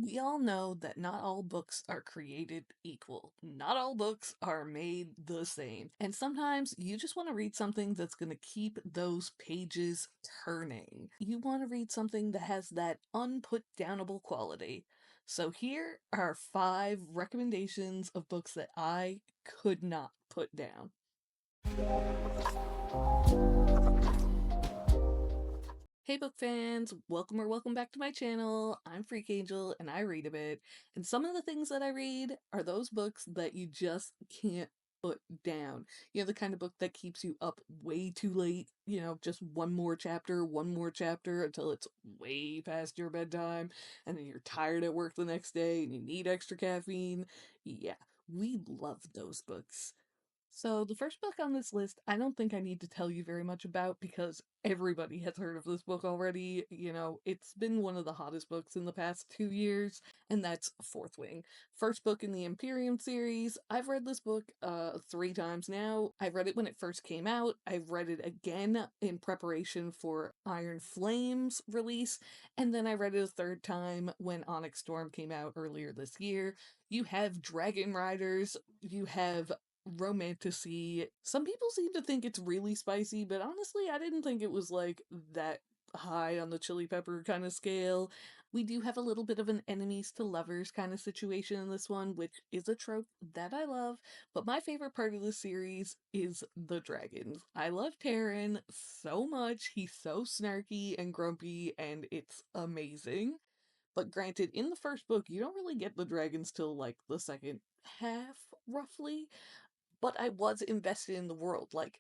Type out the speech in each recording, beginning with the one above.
We all know that not all books are created equal. Not all books are made the same. And sometimes you just want to read something that's going to keep those pages turning. You want to read something that has that unputdownable quality. So here are 5 recommendations of books that I could not put down. Hey book fans, welcome back to my channel. I'm Freak Angel and I read a bit. And some of the things that I read are those books that you just can't put down. You know, the kind of book that keeps you up way too late, just one more chapter until it's way past your bedtime, and then you're tired at work the next day and you need extra caffeine. Yeah, we love those books. So, the first book on this list, I don't think I need to tell you very much about because everybody has heard of this book already. You know, it's been one of the hottest books in the past 2 years, and that's Fourth Wing. First book in the Imperium series. I've read this book 3 times now. I read it when it first came out. I've read it again in preparation for Iron Flame's release, and then I read it a third time when Onyx Storm came out earlier this year. You have dragon riders, you have romanticy. Some people seem to think it's really spicy, but honestly, I didn't think it was like that high on the chili pepper kind of scale. We do have a little bit of an enemies to lovers kind of situation in this one, which is a trope that I love. But my favorite part of the series is the dragons. I love Terran so much. He's so snarky and grumpy, and it's amazing. But granted, in the first book, you don't really get the dragons till like the second half, roughly, but I was invested in the world. Like,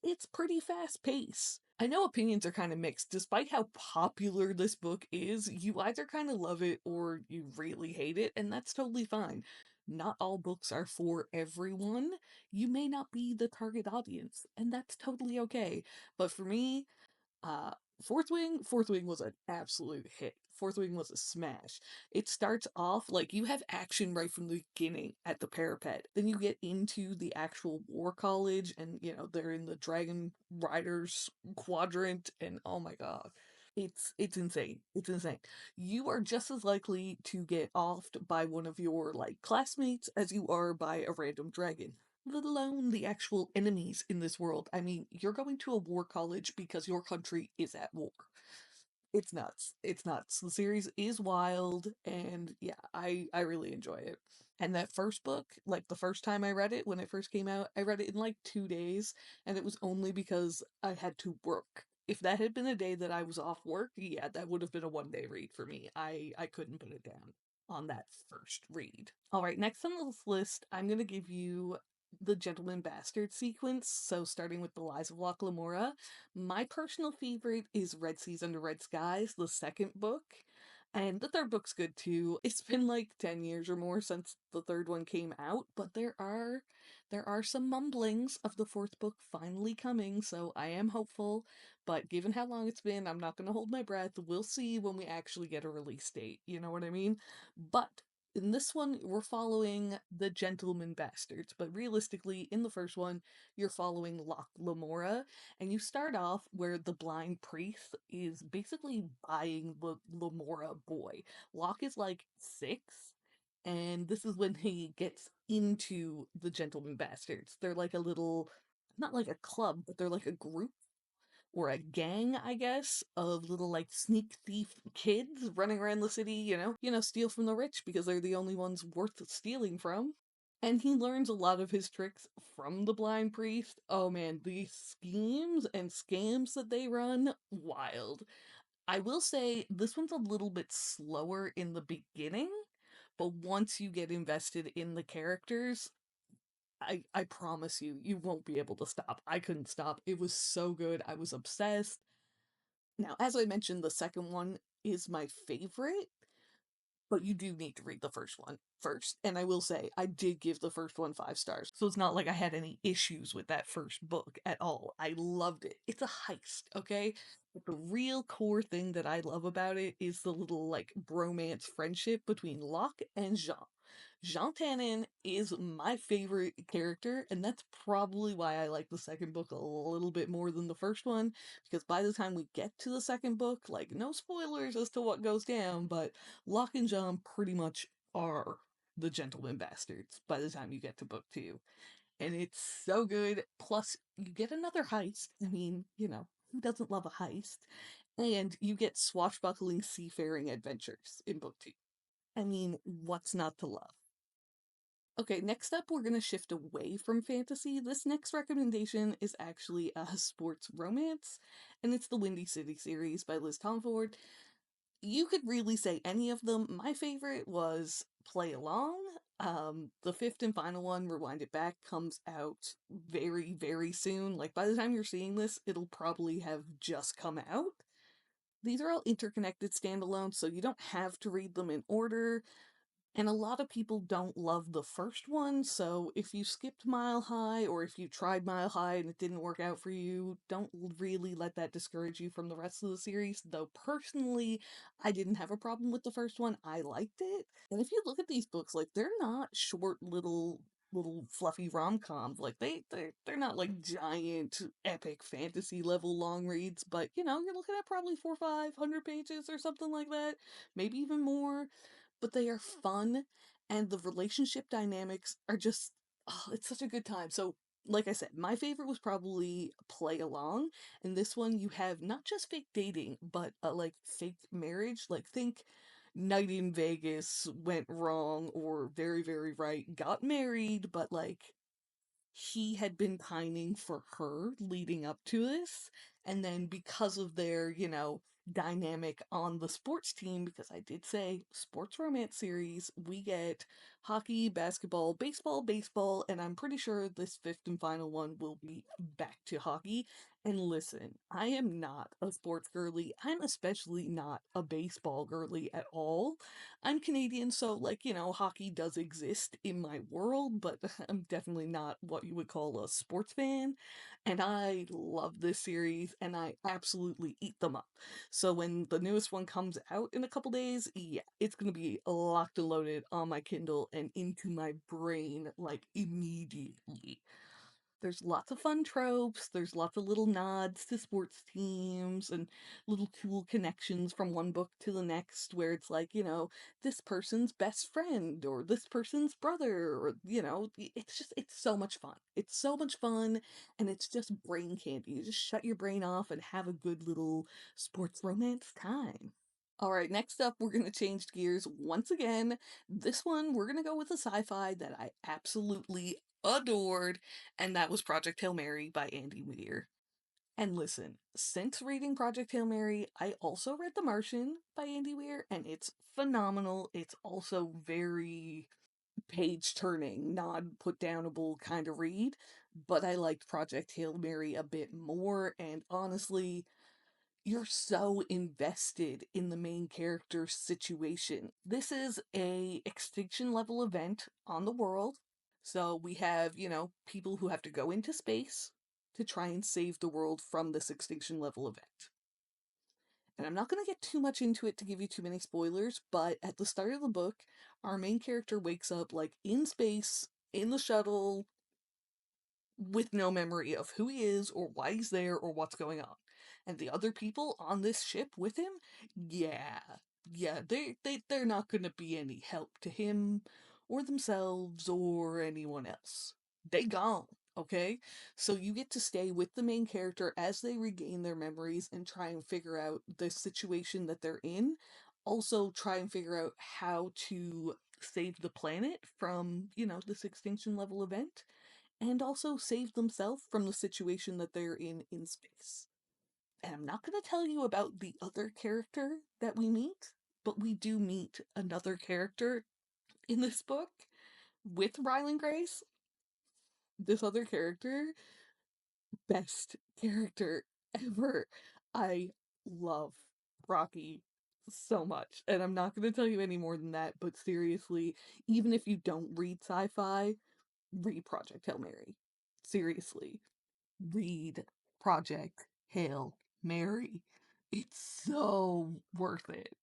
it's pretty fast paced. I know opinions are kind of mixed. Despite how popular this book is, you either kind of love it or you really hate it, and that's totally fine. Not all books are for everyone. You may not be the target audience, and that's totally okay. But for me, uh, Fourth Wing was an absolute hit. Fourth Wing was a smash. It starts off like you have action right from the beginning at the parapet. Then you get into the actual war college, and they're in the Dragon Riders quadrant, and oh my god. It's insane. It's insane. You are just as likely to get offed by one of your like classmates as you are by a random dragon, let alone the actual enemies in this world. I mean, you're going to a war college because your country is at war. It's nuts. It's nuts. The series is wild, and yeah, I really enjoy it. And that first book, like the first time I read it when it first came out, I read it in like 2 days, and it was only because I had to work. If that had been a day that I was off work, yeah, that would have been a 1 day read for me. I couldn't put it down on that first read. All right, next on this list, I'm going to give you the Gentleman Bastard sequence. So, starting with The Lies of Locke Lamora, my personal favorite is Red Seas Under Red Skies, the second book. And the third book's good too. It's been like 10 years or more since the third one came out, but there are some mumblings of the fourth book finally coming, so I am hopeful. But given how long it's been, I'm not going to hold my breath. We'll see when we actually get a release date. You know what I mean? But in this one, we're following the Gentleman Bastards, but realistically, in the first one, you're following Locke Lamora, and you start off where the blind priest is basically buying the Lamora boy. Locke is like 6, and this is when he gets into the Gentleman Bastards. They're like a little, not like a club, but they're like a group or a gang, I guess, of little like sneak thief kids running around the city, steal from the rich because they're the only ones worth stealing from. And he learns a lot of his tricks from the blind priest. Oh man, these schemes and scams that they run, wild. I will say this one's a little bit slower in the beginning, but once you get invested in the characters, I promise you, you won't be able to stop. I couldn't stop. It was so good. I was obsessed. Now, as I mentioned, the second one is my favorite, but you do need to read the first one first. And I will say, I did give the first one 5 stars. So it's not like I had any issues with that first book at all. I loved it. It's a heist, okay? But the real core thing that I love about it is the little, like, bromance friendship between Locke and Jean. Jean Tannen is my favorite character, and that's probably why I like the second book a little bit more than the first one, because by the time we get to the second book, like, no spoilers as to what goes down, but Locke and Jean pretty much are the gentleman bastards by the time you get to book two. And it's so good. Plus, you get another heist. I mean, who doesn't love a heist? And you get swashbuckling seafaring adventures in book two. I mean, what's not to love? Okay, next up, we're going to shift away from fantasy. This next recommendation is actually a sports romance, and it's the Windy City series by Liz Tomforde. You could really say any of them. My favorite was Play Along. The fifth and final one, Rewind It Back, comes out very, very soon. Like, by the time you're seeing this, it'll probably have just come out. These are all interconnected standalones, so you don't have to read them in order. And a lot of people don't love the first one, so if you skipped Mile High or if you tried Mile High and it didn't work out for you, don't really let that discourage you from the rest of the series. Though personally, I didn't have a problem with the first one. I liked it. And if you look at these books, like, they're not short little fluffy rom-coms. Like, they're not like giant epic fantasy level long reads, but you're looking at probably 400-500 pages or something like that, maybe even more. But they are fun, and the relationship dynamics are just, oh, it's such a good time. So, like I said, my favorite was probably Play Along, and this one you have not just fake dating, but like fake marriage. Like, think Night in Vegas went wrong, or Very, Very Right got married, but like he had been pining for her leading up to this. And then because of their, dynamic on the sports team, because I did say sports romance series, we get hockey, basketball, baseball, and I'm pretty sure this fifth and final one will be back to hockey. And listen, I am not a sports girly. I'm especially not a baseball girly at all. I'm Canadian, so, like, hockey does exist in my world, but I'm definitely not what you would call a sports fan. And I love this series, and I absolutely eat them up. So when the newest one comes out in a couple days, yeah, it's gonna be locked and loaded on my Kindle and into my brain, like, immediately. There's lots of fun tropes, there's lots of little nods to sports teams and little cool connections from one book to the next where it's like, this person's best friend or this person's brother or, it's so much fun. It's so much fun, and it's just brain candy. You just shut your brain off and have a good little sports romance time. All right, next up, we're going to change gears once again. This one, we're going to go with a sci-fi that I absolutely adored, and that was Project Hail Mary by Andy Weir. And listen, since reading Project Hail Mary, I also read The Martian by Andy Weir, and it's phenomenal. It's also very page-turning, non-put-downable kind of read, but I liked Project Hail Mary a bit more, and honestly, you're so invested in the main character's situation. This is a extinction level event on the world. So we have, people who have to go into space to try and save the world from this extinction level event. And I'm not going to get too much into it to give you too many spoilers, but at the start of the book, our main character wakes up like in space, in the shuttle, with no memory of who he is or why he's there or what's going on. And the other people on this ship with him, yeah, they're not going to be any help to him or themselves or anyone else. They gone, okay? So you get to stay with the main character as they regain their memories and try and figure out the situation that they're in. Also try and figure out how to save the planet from, this extinction level event, and also save themselves from the situation that they're in space. And I'm not going to tell you about the other character that we meet, but we do meet another character in this book with Rylan Grace. This other character, best character ever. I love Rocky so much. And I'm not going to tell you any more than that, but seriously, even if you don't read sci fi, read Project Hail Mary. Seriously. Read Project Hail Mary. It's so worth it.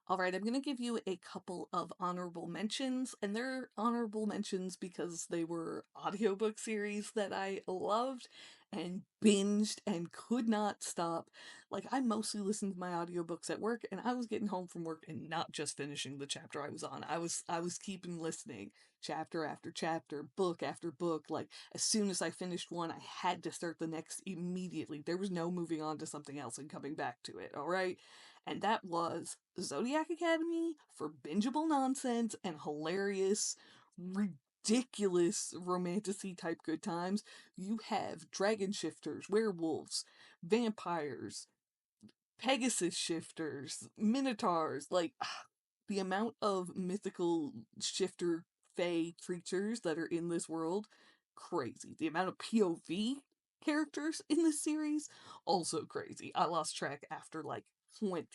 Alright, I'm gonna give you a couple of honorable mentions, and they're honorable mentions because they were audiobook series that I loved and binged and could not stop. Like, I mostly listened to my audiobooks at work, and I was getting home from work and not just finishing the chapter I was on. I was keeping listening, chapter after chapter, book after book. Like, as soon as I finished one, I had to start the next immediately. There was no moving on to something else and coming back to it, alright? And that was Zodiac Academy for bingeable nonsense and hilarious, ridiculous romantasy type good times. You have dragon shifters, werewolves, vampires, Pegasus shifters, minotaurs, like the amount of mythical shifter fae creatures that are in this world, crazy. The amount of POV characters in this series, also crazy. I lost track after like 20.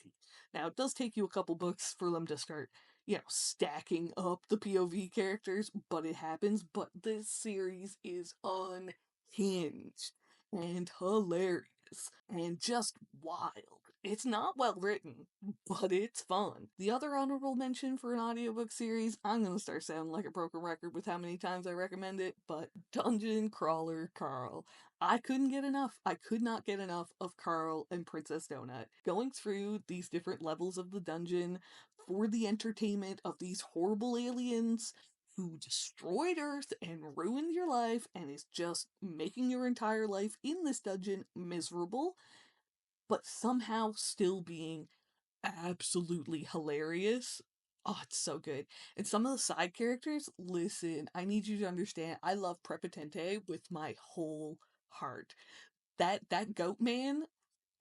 Now, it does take you a couple books for them to start, stacking up the POV characters, but it happens. But this series is unhinged and hilarious and just wild. It's not well written, but it's fun. The other honorable mention for an audiobook series, I'm gonna start sounding like a broken record with how many times I recommend it, but Dungeon Crawler Carl. I couldn't get enough. I could not get enough of Carl and Princess Donut. Going through these different levels of the dungeon for the entertainment of these horrible aliens who destroyed Earth and ruined your life and is just making your entire life in this dungeon miserable, but somehow still being absolutely hilarious. Oh, it's so good. And some of the side characters, listen, I need you to understand, I love Prepotente with my whole heart. That goat man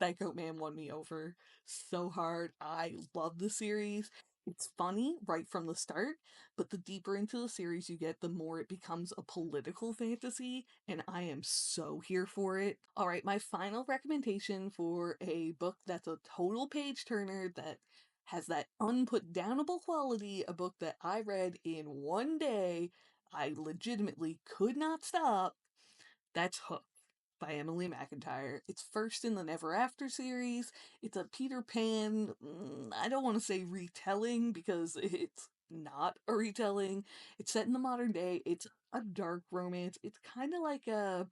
won me over so hard. I love the series. It's funny right from the start, but the deeper into the series you get, the more it becomes a political fantasy, and I am so here for it. Alright, my final recommendation for a book that's a total page turner that has that unputdownable quality, a book that I read in one day, I legitimately could not stop. That's Hook by Emily McIntire. It's first in the Never After series. It's a Peter Pan, I don't want to say retelling because it's not a retelling. It's set in the modern day. It's a dark romance. It's kind of like a,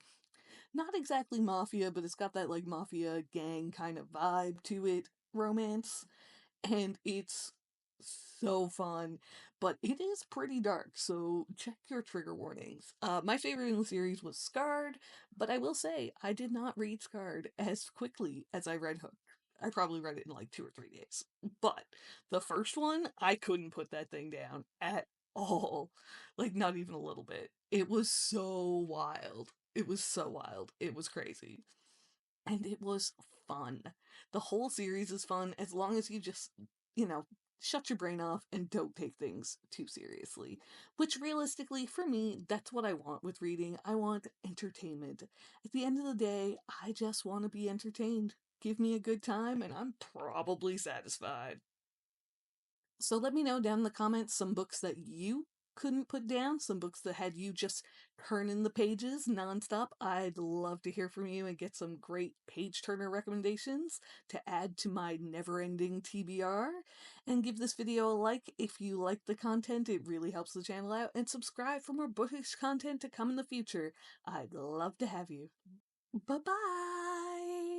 not exactly mafia, but it's got that like mafia gang kind of vibe to it romance, and it's so fun, but it is pretty dark, so check your trigger warnings. My favorite in the series was Scarred, but I will say I did not read Scarred as quickly as I read Hook. I probably read it in like 2 or 3 days. But the first one, I couldn't put that thing down at all. Like, not even a little bit. It was so wild. It was so wild. It was crazy, and it was fun. The whole series is fun as long as you just, you know, shut your brain off and don't take things too seriously. Which realistically, for me, that's what I want with reading. I want entertainment. At the end of the day, I just want to be entertained. Give me a good time, and I'm probably satisfied. So let me know down in the comments some books that you couldn't put down, some books that had you just turning the pages nonstop. I'd love to hear from you and get some great page turner recommendations to add to my never-ending TBR. And give this video a like if you like the content, it really helps the channel out. And subscribe for more bookish content to come in the future. I'd love to have you. Bye-bye!